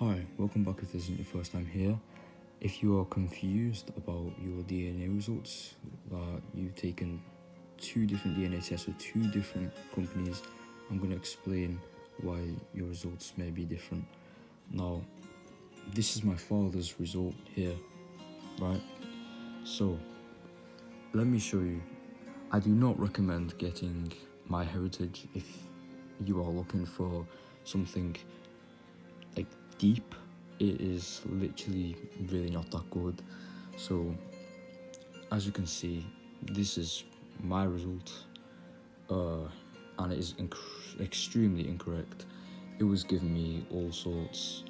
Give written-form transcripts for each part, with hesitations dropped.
Hi, welcome back if this isn't your first time here. If you are confused about your DNA results, that you've taken two different DNA tests with two different companies, I'm going to explain why your results may be different. Now, this is my father's result here, right? So, let me show you. I do not recommend getting MyHeritage if you are looking for something like deep. It is literally really not that good. So as you can see, this is my result, and it is extremely incorrect. It was giving me all sorts.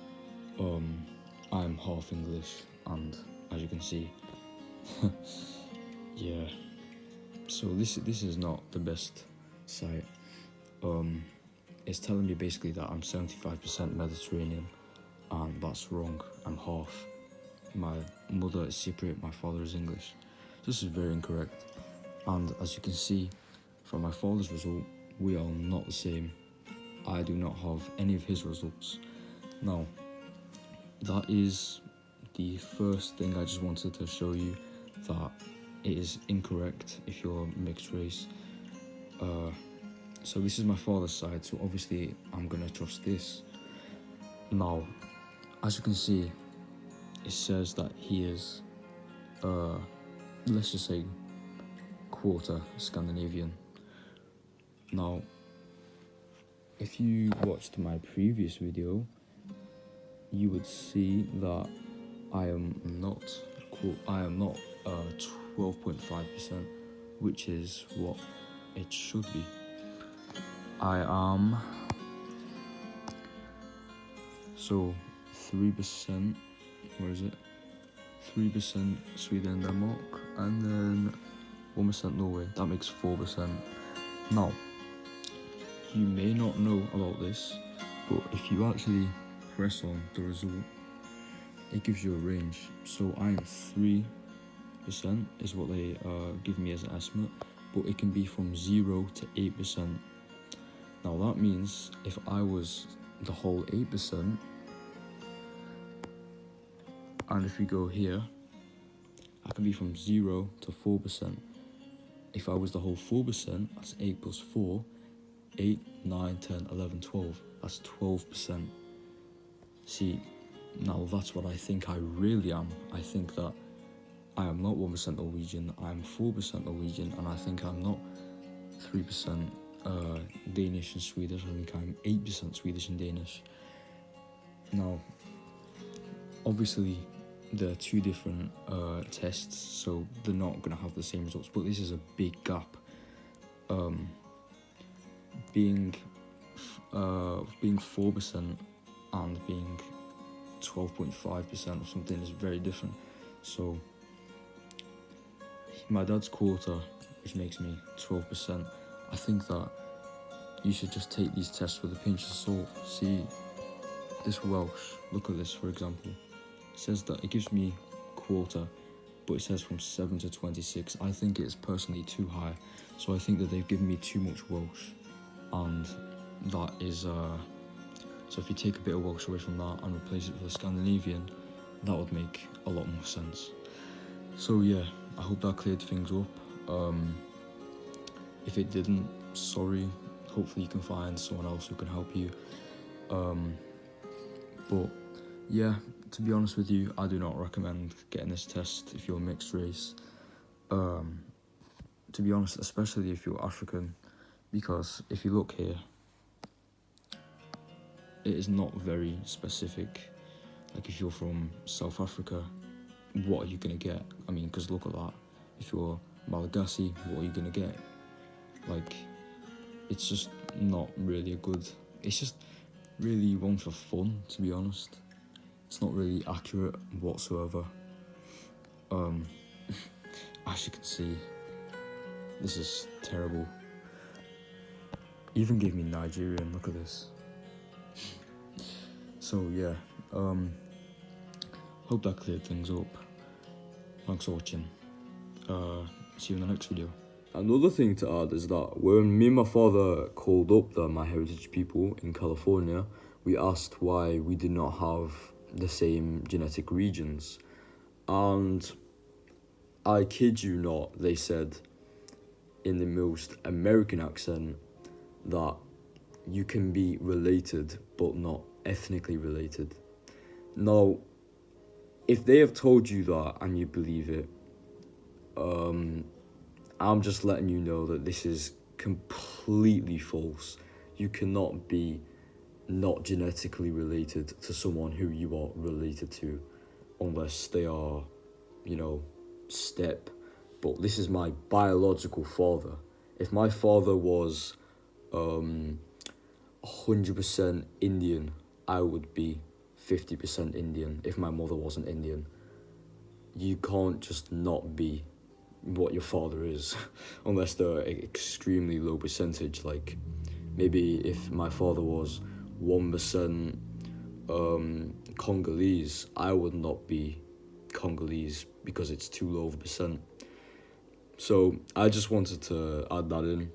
I'm half English, and as you can see, yeah. So this is not the best site. It's telling me basically that I'm 75% Mediterranean, and that's wrong. I'm half. My mother is Cypriot, my father is English. This is very incorrect. And as you can see from my father's result, we are not the same. I do not have any of his results. Now, that is the first thing I just wanted to show you, that it is incorrect if you're mixed race. So this is my father's side, so obviously I'm gonna trust this. Now, as you can see, it says that he is, let's just say, quarter Scandinavian. Now, if you watched my previous video, you would see that I am not 12.5%, which is what it should be. I am 3%. Where is it? 3% Sweden and Denmark, and then 1% Norway. That makes 4%. Now, you may not know about this, but if you actually press on the result, it gives you a range. So I'm 3% is what they give me as an estimate, but it can be from 0 to 8%. Now that means if I was the whole 8%, and if we go here, I can be from 0 to 4%. If I was the whole 4%, that's 8 plus 4, 8, 9, 10, 11, 12. That's 12%. See, now that's what I think I really am. I think that I am not 1% Norwegian, I am 4% Norwegian, and I think I'm not 3% Danish and Swedish. I think I'm 8% Swedish and Danish. Now, obviously, there are two different tests, so they're not going to have the same results, but this is a big gap. Being 4% and being 12.5% or something is very different. So my dad's quarter, which makes me 12%. I think that you should just take these tests with a pinch of salt. See, this Welsh, look at this for example. It says that it gives me quarter, but it says from 7 to 26. I think it's personally too high, so I think that they've given me too much Welsh, and that is so if you take a bit of Welsh away from that and replace it with a Scandinavian, that would make a lot more sense. So yeah, I hope that cleared things up. If it didn't, sorry. Hopefully you can find someone else who can help you. But yeah, to be honest with you, I do not recommend getting this test if you're mixed race. To be honest, especially if you're African, because if you look here, it is not very specific. Like if you're from South Africa, what are you gonna get? I mean, because look at that. If you're Malagasy, what are you gonna get? Like, it's just not really a good. It's just really one for fun, to be honest. It's not really accurate whatsoever. As you can see, this is terrible. Even gave me Nigerian, look at this. So yeah, hope that cleared things up. Thanks for watching. See you in the next video. Another thing to add is that when me and my father called up the MyHeritage people in California, we asked why we did not have the same genetic regions. And I kid you not, they said in the most American accent that you can be related but not ethnically related. Now, if they have told you that and you believe it, I'm just letting you know that this is completely false. You cannot be not genetically related to someone who you are related to unless they are, step. But this is my biological father. If my father was 100% Indian, I would be 50% Indian if my mother wasn't Indian. You can't just not be what your father is unless they're an extremely low percentage. Like maybe if my father was 1% Congolese, I would not be Congolese because it's too low of a percent. So I just wanted to add that in.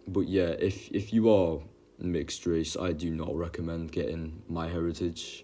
But yeah, if you are mixed race, I do not recommend getting MyHeritage.